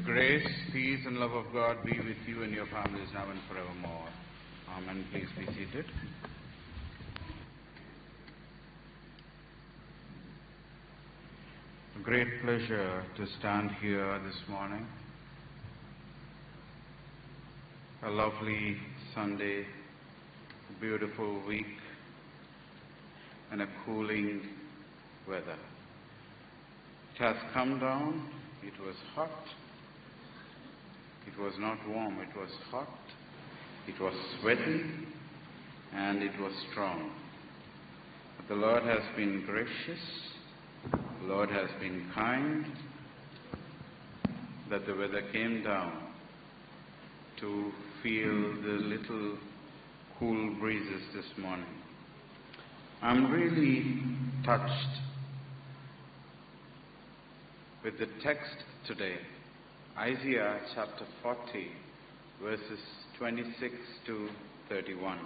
Grace, peace, and love of God be with you and your families now and forevermore. Amen. Please be seated. A great pleasure to stand here this morning. A lovely Sunday, a beautiful week, and a cooling weather. It has come down. It was hot. It was not warm. It was hot. It was sweaty, and it was strong. But the Lord has been gracious. The Lord has been kind, that the weather came down to feel the little cool breezes this morning. I'm really touched with the text today, Isaiah chapter 40, verses 26 to 31.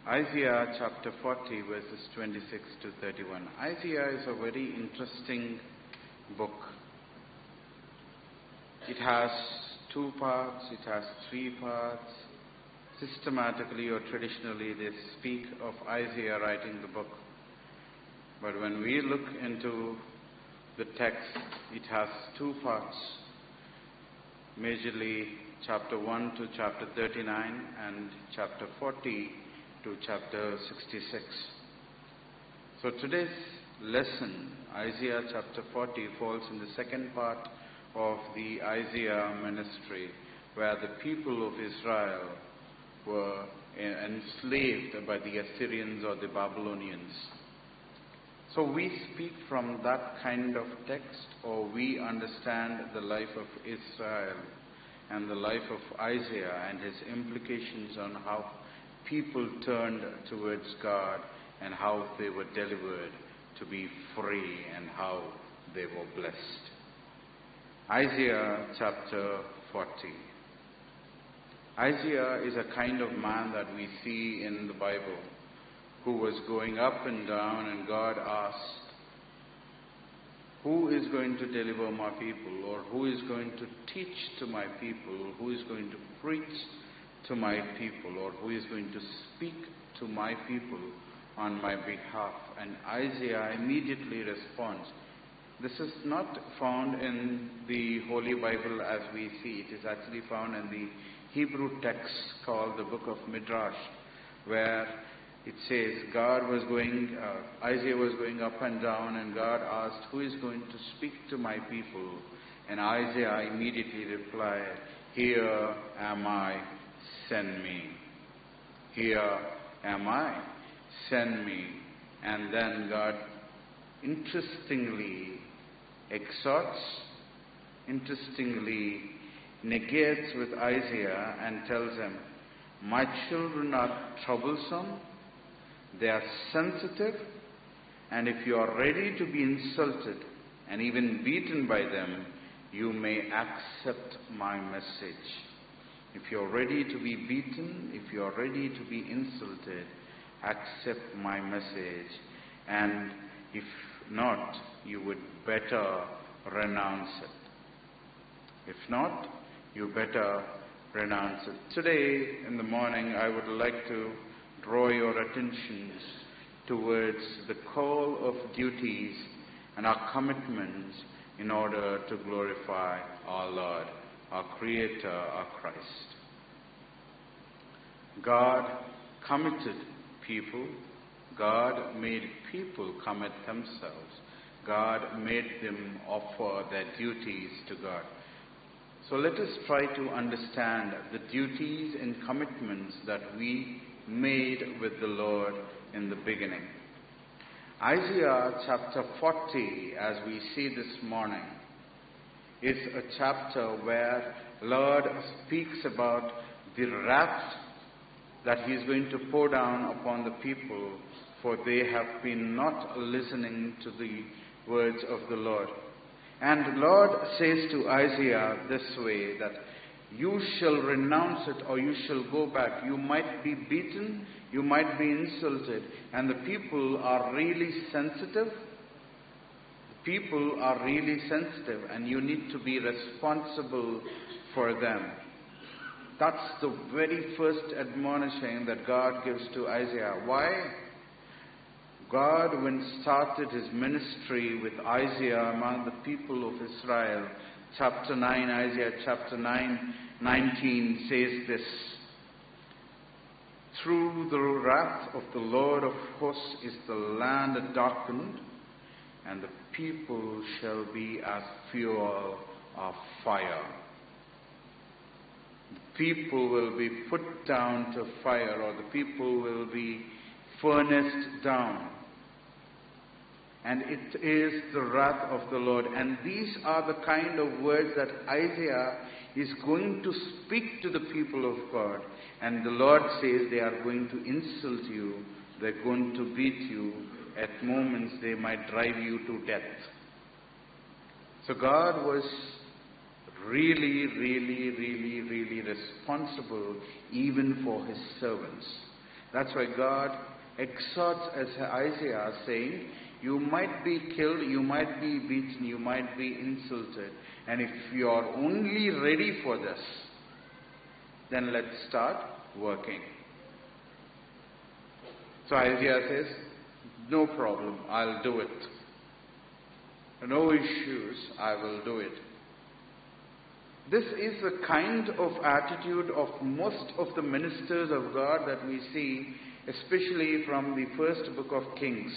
Isaiah chapter 40, verses 26 to 31. Isaiah is a very interesting book. It has two parts, it has three parts. Systematically or traditionally, they speak of Isaiah writing the book. But when we look into the text, it has two parts. Majorly chapter 1 to chapter 39 and chapter 40 to chapter 66. So today's lesson, Isaiah chapter 40, falls in the second part of the Isaiah ministry, where the people of Israel were enslaved by the Assyrians or the Babylonians. So we speak from that kind of text, or we understand the life of Israel and the life of Isaiah and his implications on how people turned towards God and how they were delivered to be free and how they were blessed. Isaiah chapter 40. Isaiah is a kind of man that we see in the Bible, who was going up and down, and God asked, who is going to deliver my people, or who is going to teach to my people, who is going to preach to my people, or who is going to speak to my people on my behalf? And Isaiah immediately responds. This is not found in the Holy Bible as we see. It is actually found in the Hebrew text called the book of Midrash, where it says Isaiah was going up and down, and God asked, who is going to speak to my people? And Isaiah immediately replied, here am I, send me. Here am I, send me. And then God interestingly exhorts, interestingly negates with Isaiah and tells him, my children are troublesome, they are sensitive, and if you are ready to be insulted and even beaten by them, you may accept my message. If you are ready to be beaten, if you are ready to be insulted, accept my message. And if not, you would better renounce it. If not, you better renounce it. Today in the morning, I would like to draw your attentions towards the call of duties and our commitments in order to glorify our Lord, our Creator, our Christ. God committed people. God made people commit themselves. God made them offer their duties to God. So let us try to understand the duties and commitments that we made with the Lord in the beginning. Isaiah chapter 40, as we see this morning, is a chapter where Lord speaks about the wrath that he is going to pour down upon the people, for they have been not listening to the words of the Lord. And the Lord says to Isaiah this way, that you shall renounce it, or you shall go back. You might be beaten, you might be insulted, and the people are really sensitive. people are really sensitive and you need to be responsible for them. That's the very first admonishing that God gives to Isaiah. Why? God, when started his ministry with Isaiah among the people of Israel, chapter 9, Isaiah chapter 19 says this: through the wrath of the Lord of hosts is the land darkened, and the people shall be as fuel of fire. The people will be put down to fire, or the people will be furnaced down. And it is the wrath of the Lord. And these are the kind of words that Isaiah is going to speak to the people of God. And the Lord says they are going to insult you, they're going to beat you, at moments they might drive you to death. So God was really responsible even for his servants. That's why God exhorts Isaiah saying, you might be killed, you might be beaten, you might be insulted. And if you are only ready for this, then let's start working. So Isaiah says, no problem, I'll do it. No issues, I will do it. This is the kind of attitude of most of the ministers of God that we see, especially from the first book of Kings.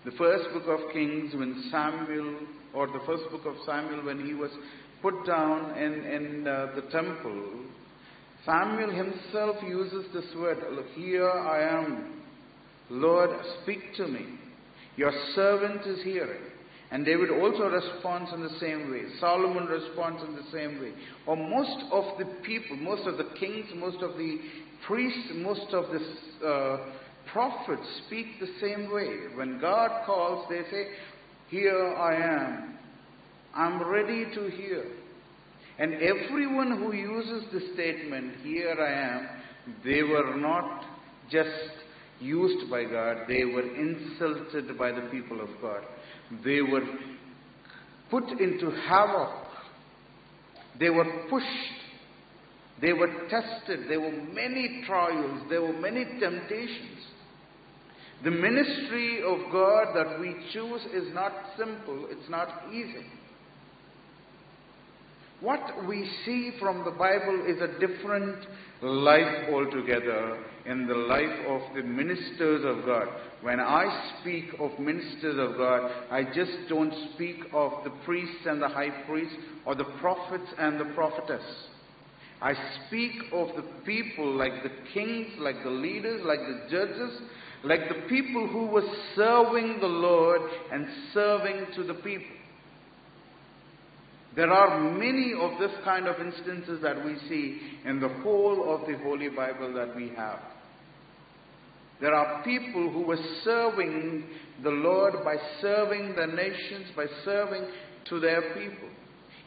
The first book of Kings, when Samuel, or the first book of Samuel, when he was put down in the temple, Samuel himself uses this word, look, here I am, Lord, speak to me. Your servant is hearing. And David also responds in the same way. Solomon responds in the same way. Or most of the people, most of the kings, most of the priests, most of the prophets speak the same way. When God calls, they say, here I am. I'm ready to hear. And everyone who uses the statement, here I am, they were not just used by God, they were insulted by the people of God. They were put into havoc. They were pushed. They were tested. There were many trials. There were many temptations. The ministry of God that we choose is not simple. It's not easy. What we see from the Bible is a different life altogether in the life of the ministers of God. When I speak of ministers of God, I just don't speak of the priests and the high priests or the prophets and the prophetess. I speak of the people like the kings, like the leaders, like the judges, like the people who were serving the Lord and serving to the people. There are many of this kind of instances that we see in the whole of the Holy Bible that we have. There are people who were serving the Lord by serving the nations, by serving to their people.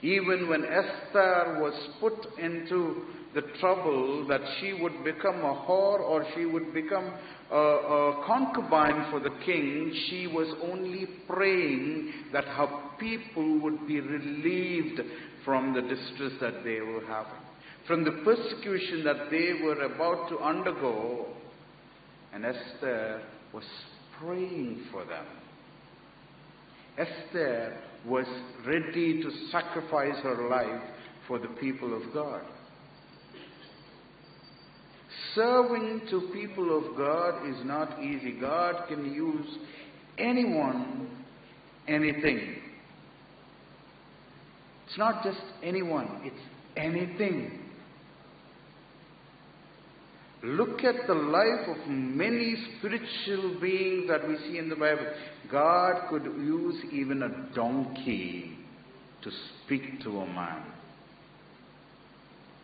Even when Esther was put into the trouble that she would become a whore or she would become a concubine for the king, she was only praying that her people would be relieved from the distress that they were having, from the persecution that they were about to undergo. And Esther was praying for them. Esther was ready to sacrifice her life for the people of God. Serving to people of God is not easy. God can use anyone, anything. It's not just anyone, it's anything. Look at the life of many spiritual beings that we see in the Bible. God could use even a donkey to speak to a man.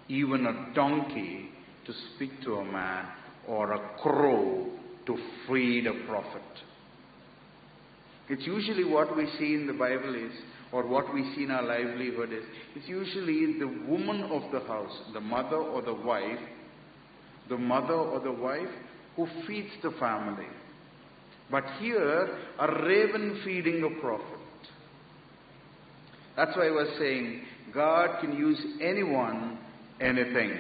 Even a donkey to speak to a man, or a crow to feed a prophet. It's usually what we see in the Bible is, or what we see in our livelihood is, it's usually the woman of the house, the mother or the wife who feeds the family. But here, a raven feeding a prophet. That's why I was saying, God can use anyone, anything.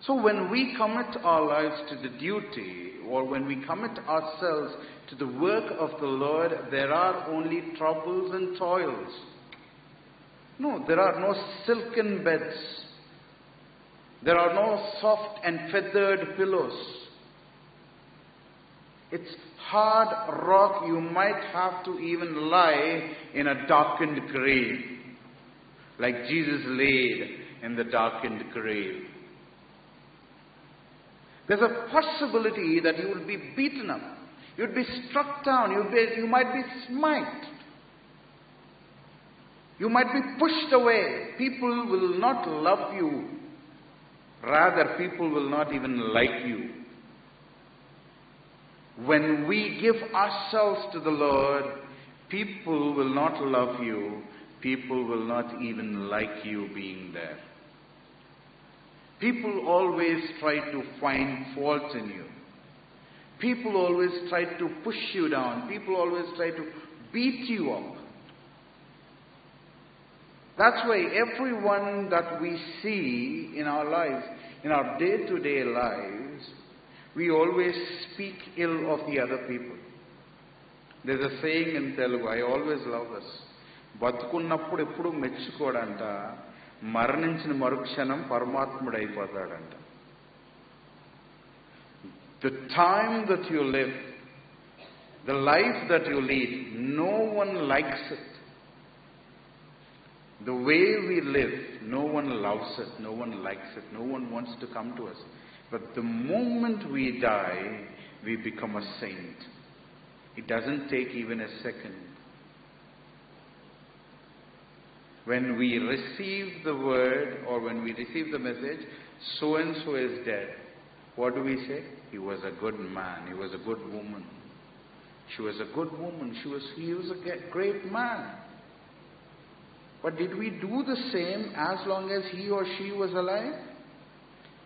So when we commit our lives to the duty, or when we commit ourselves to the work of the Lord, there are only troubles and toils. No, there are no silken beds. There are no soft and feathered pillows. It's hard rock. You might have to even lie in a darkened grave, like Jesus laid in the darkened grave. There's a possibility that you will be beaten up. You'd be struck down. You might be smite. You might be pushed away. People will not love you. Rather, people will not even like you. When we give ourselves to the Lord, people will not love you. People will not even like you being there. People always try to find fault in you. People always try to push you down. People always try to beat you up. That's why everyone that we see in our lives, in our day-to-day lives, we always speak ill of the other people. There's a saying in Telugu, I always love this. బతుకున్నప్పుడు ఎప్పుడు మెచ్చుకోడంట, మరణించిన మరుక్షణం పరమాత్ముడైపోతాడంట. The time that you live, the life that you lead, no one likes it. The way we live, no one loves it, no one likes it, no one wants to come to us. But the moment we die, we become a saint. It doesn't take even a second. When we receive the word or when we receive the message, so and so is dead. What do we say? He was a good man. He was a good woman. She was a good woman. He was a great man. But did we do the same as long as he or she was alive?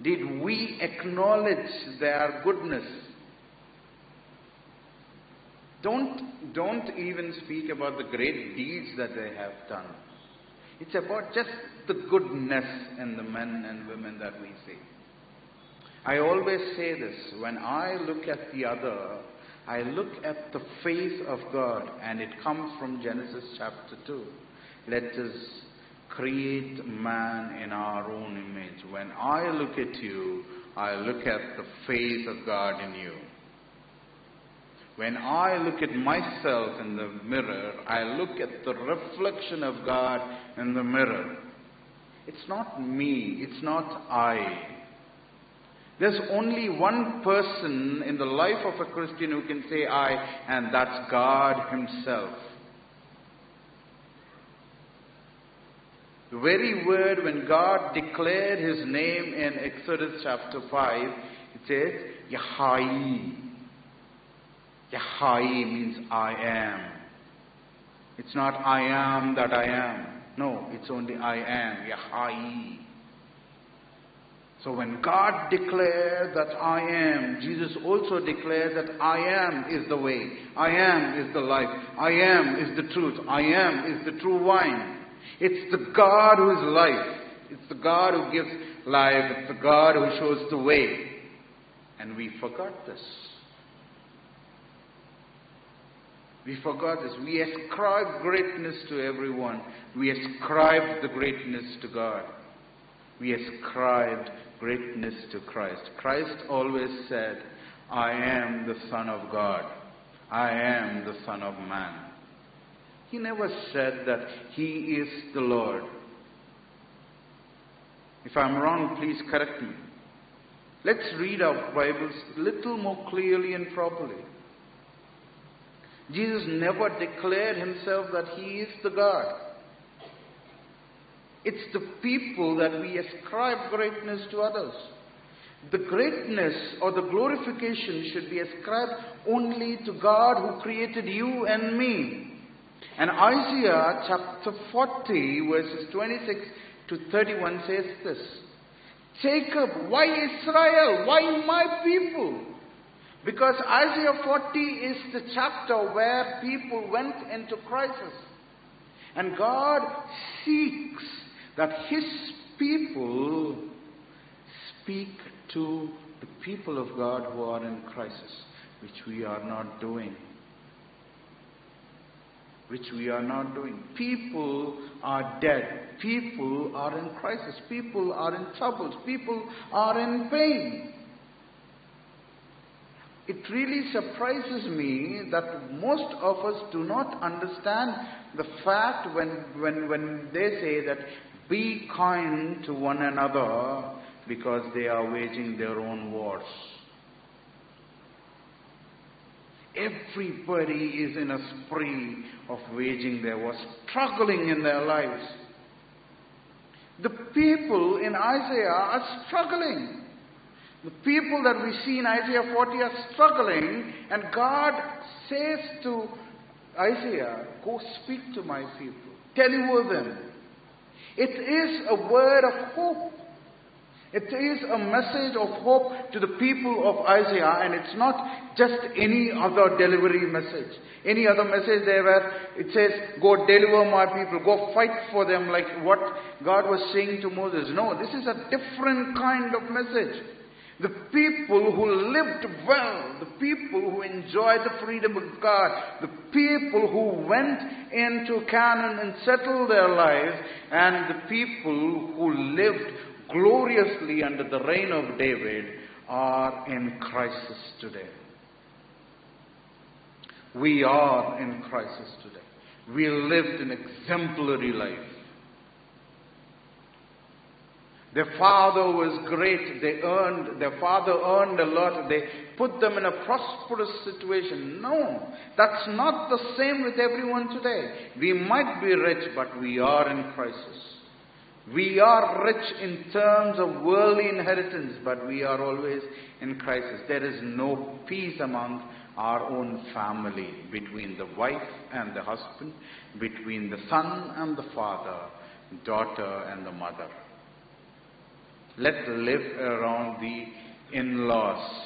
Did we acknowledge their goodness? Don't even speak about the great deeds that they have done. It's about just the goodness in the men and women that we see. I always say this, when I look at the other, I look at the face of God, and it comes from Genesis chapter 2. Let us create man in our own image. When I look at you, I look at the face of God in you. When I look at myself in the mirror, I look at the reflection of God in the mirror. It's not me, it's not I. There's only one person in the life of a Christian who can say I, and that's God Himself. The very word when God declared His name in Exodus chapter 5, it says, Yahai. Yahai means I am. It's not I am that I am. No, it's only I am. Yahai. So when God declared that I am, Jesus also declared that I am is the way. I am is the life. I am is the truth. I am is the true wine. It's the God who is life. It's the God who gives life. It's the God who shows the way. And we forgot this. We forgot this. We ascribe greatness to everyone. We ascribe the greatness to God. We ascribed greatness to Christ. Christ always said, I am the Son of God. I am the Son of Man. He never said that He is the Lord. If I'm wrong, please correct me. Let's read our Bibles a little more clearly and properly. Jesus never declared Himself that He is the God. It's the people that we ascribe greatness to others. The greatness or the glorification should be ascribed only to God who created you and me. And Isaiah chapter 40 verses 26 to 31 says this. Jacob, why Israel? Why my people? Because Isaiah 40 is the chapter where people went into crisis. And God seeks that His people speak to the people of God who are in crisis, which we are not doing. People are dead. People are in crisis. People are in troubles. People are in pain. It really surprises me that most of us do not understand the fact when they say that be kind to one another because they are waging their own wars. Everybody is in a spree of waging their wars, struggling in their lives. The people in Isaiah are struggling. The people that we see in Isaiah 40 are struggling, and God says to Isaiah, go speak to my people, deliver them. It is a word of hope. It is a message of hope to the people of Isaiah, and it's not just any other delivery message. Any other message there where it says, go deliver my people, go fight for them, like what God was saying to Moses. No, this is a different kind of message. The people who lived well, the people who enjoyed the freedom of God, the people who went into Canaan and settled their lives, and the people who lived gloriously under the reign of David are in crisis today. We are in crisis today. We lived an exemplary life. Their father was great. Their father earned a lot. They put them in a prosperous situation. No, that's not the same with everyone today. We might be rich, but we are in crisis. We are rich in terms of worldly inheritance, but we are always in crisis. There is no peace among our own family, between the wife and the husband, between the son and the father, daughter and the mother. Let's live around the in-laws.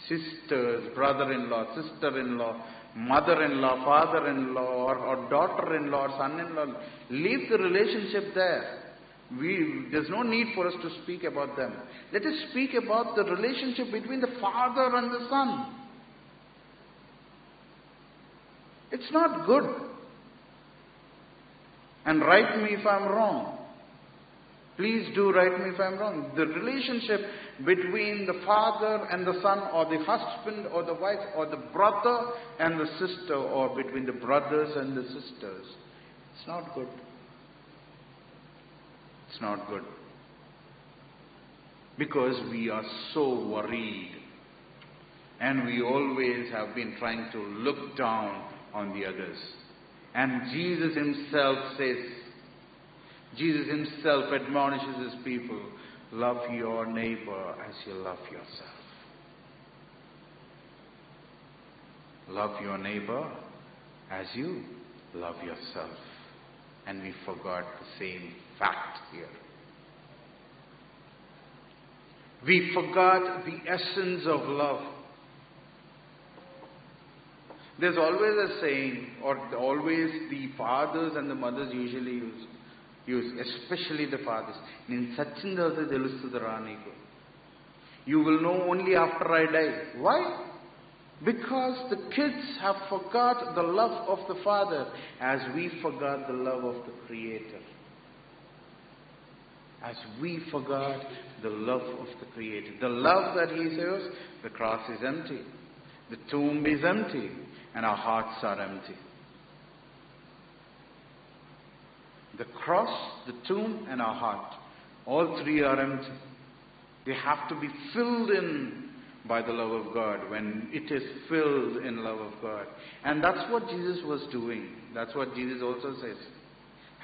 Sisters, brother-in-law, sister-in-law, mother-in-law, father-in-law, or daughter-in-law, or son-in-law. Leave the relationship there. There's no need for us to speak about them. Let us speak about the relationship between the father and the son. It's not good. And write me if I'm wrong. Please do write me if I'm wrong. The relationship between the father and the son, or the husband or the wife, or the brother and the sister, or between the brothers and the sisters, it's not good. It's not good. Because we are so worried. And we always have been trying to look down on the others. And Jesus himself admonishes his people, love your neighbor as you love yourself. Love your neighbor as you love yourself. And we forgot the same fact here. We forgot the essence of love. There's always a saying, or always the fathers and the mothers usually use, especially the fathers. You will know only after I die. Why? Because the kids have forgot the love of the Father as we forgot the love of the Creator. As we forgot the love of the Creator. The love that He says, the cross is empty. The tomb is empty. And our hearts are empty. The cross, the tomb, and our heart. All three are empty. They have to be filled in by the love of God, when it is filled in love of God. And that's what Jesus was doing. That's what Jesus also says.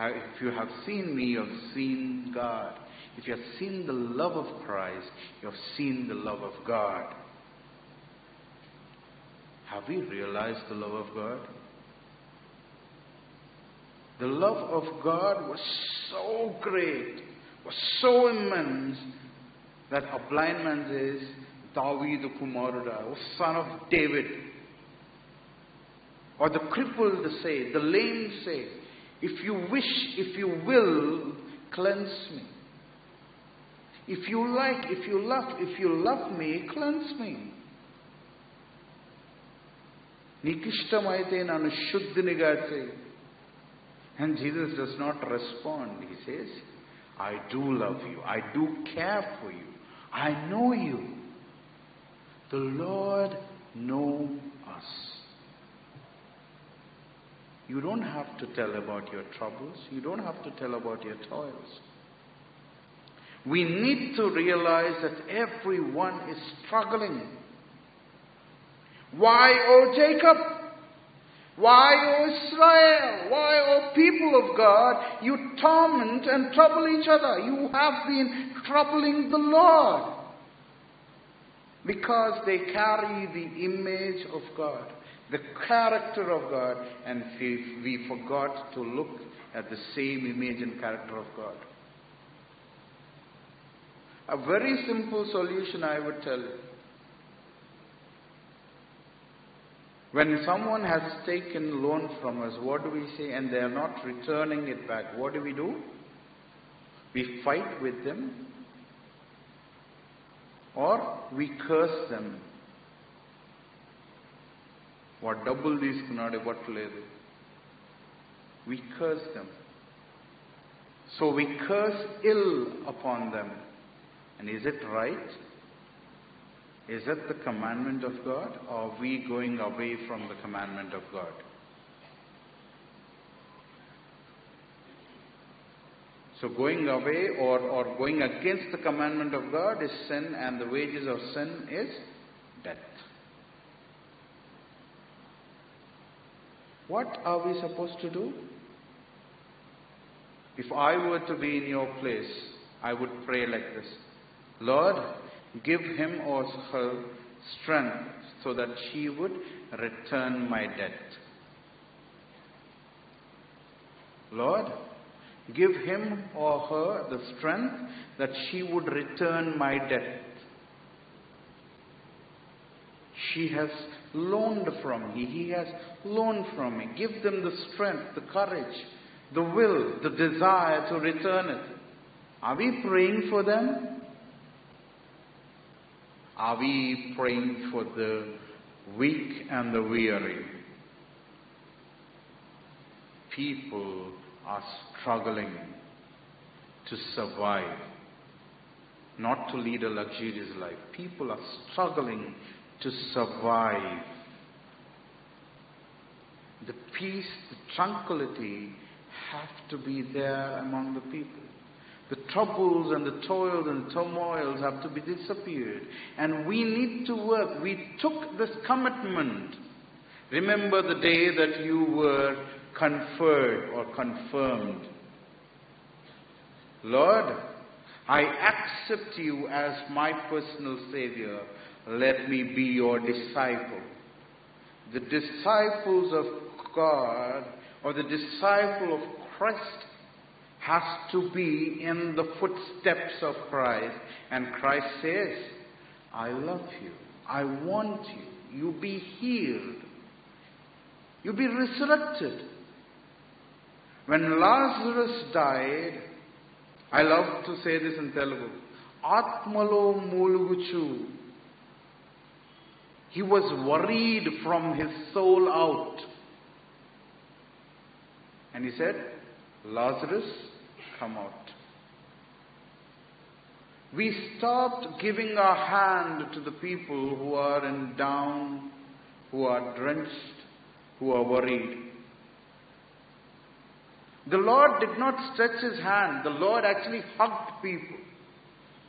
If you have seen me, you have seen God. If you have seen the love of Christ, you have seen the love of God. Have we realized the love of God? The love of God was so great, was so immense, that a blind man says, Davidu Kumaruda, O son of David. Or the crippled say, the lame say, if you wish, if you will, cleanse me. If you like, if you love me, cleanse me. Nikishtamaite nanu shuddhiniga chey. And Jesus does not respond. He says, I do love you. I do care for you. I know you. The Lord knows us. You don't have to tell about your troubles. You don't have to tell about your toils. We need to realize that everyone is struggling. Why, O Jacob? Why, O Israel? Why, O people of God? You torment and trouble each other. You have been troubling the Lord. Because they carry the image of God, the character of God, and we forgot to look at the same image and character of God. A very simple solution I would tell you. When someone has taken loan from us, what do we say? And they are not returning it back. What do? We fight with them. Or we curse them. What double these kunade battledu. We curse them. So we curse ill upon them. And is it right? Is it the commandment of God? Or are we going away from the commandment of God? So going away or going against the commandment of God is sin, and the wages of sin is death. What are we supposed to do? If I were to be in your place, I would pray like this. Lord, give him or her strength so that she would return my debt. Lord, give him or her the strength that she would return my debt. She has loaned from me. He has loaned from me. Give them the strength, the courage, the will, the desire to return it. Are we praying for them? Are we praying for the weak and the weary? People are struggling to survive, not to lead a luxurious life. People are struggling to survive. The peace, the tranquility have to be there among the people. The troubles and the toils and turmoils have to be disappeared. And we need to work. We took this commitment. Remember the day that you were conferred or confirmed. Lord, I accept you as my personal Savior. Let me be your disciple. The disciples of God or the disciple of Christ has to be in the footsteps of Christ. And Christ says, I love you. I want you. You be healed. You be resurrected. When Lazarus died, I love to say this in Telugu, Atmalo Muluguchu. He was worried from his soul out. And he said, Lazarus, come out. We stopped giving our hand to the people who are in down, who are drenched, who are worried. The Lord did not stretch his hand. The Lord actually hugged people.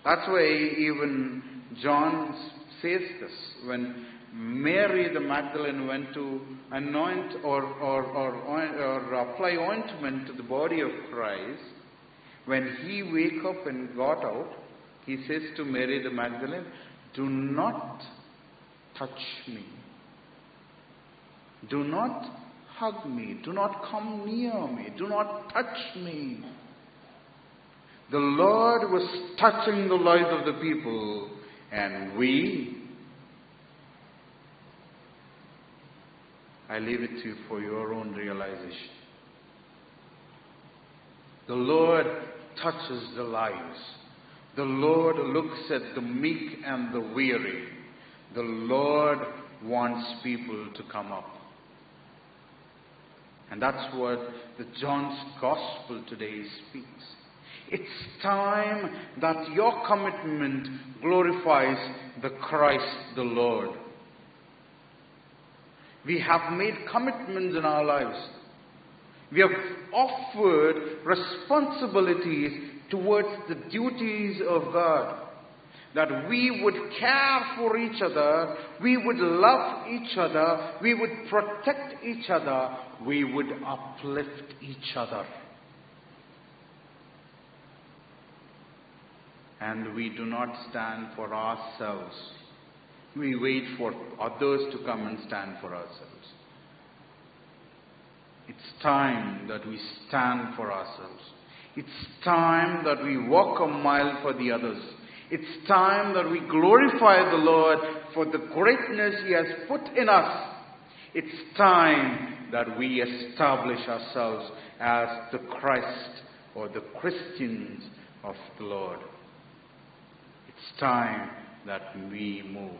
That's why even John says this. When Mary the Magdalene went to anoint or apply ointment to the body of Christ, when he wake up and got out, he says to Mary the Magdalene, do not touch me. Do not hug me. Do not come near me. Do not touch me. The Lord was touching the lives of the people, and I leave it to you for your own realization. The Lord touches the lives. The Lord looks at the meek and the weary. The Lord wants people to come up. And that's what the John's Gospel today speaks. It's time that your commitment glorifies the Christ the Lord. We have made commitments in our lives. We have offered responsibilities towards the duties of God. That we would care for each other, we would love each other, we would protect each other, we would uplift each other. And we do not stand for ourselves. We wait for others to come and stand for ourselves. It's time that we stand for ourselves. It's time that we walk a mile for the others. It's time that we glorify the Lord for the greatness He has put in us. It's time that we establish ourselves as the Christ or the Christians of the Lord. It's time that we move.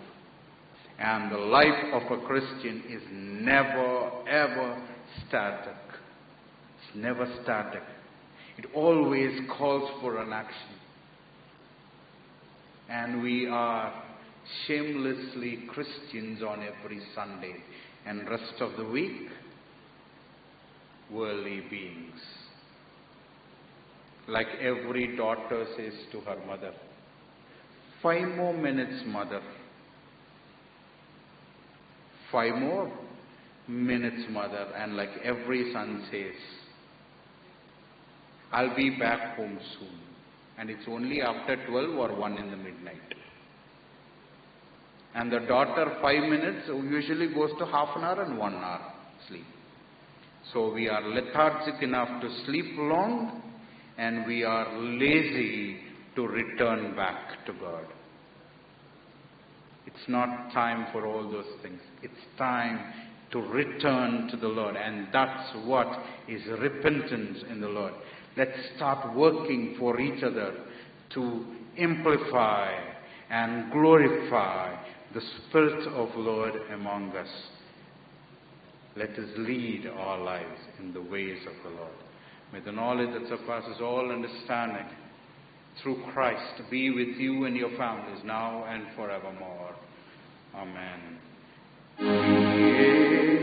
And the life of a Christian is never, ever static. It's never static. It always calls for an action. And we are shamelessly Christians on every Sunday. And rest of the week, worldly beings. Like every daughter says to her mother, 5 more minutes, mother. 5 more minutes, mother. And like every son says, I'll be back home soon. And it's only after 12 or 1 in the midnight. And the daughter, 5 minutes, usually goes to half an hour and 1 hour sleep. So we are lethargic enough to sleep long, and we are lazy to return back to God. It's not time for all those things. It's time to return to the Lord. And that's what is repentance in the Lord. Let's start working for each other to amplify and glorify the Spirit of Lord among us. Let us lead our lives in the ways of the Lord. May the knowledge that surpasses all understanding through Christ be with you and your families now and forevermore. Amen.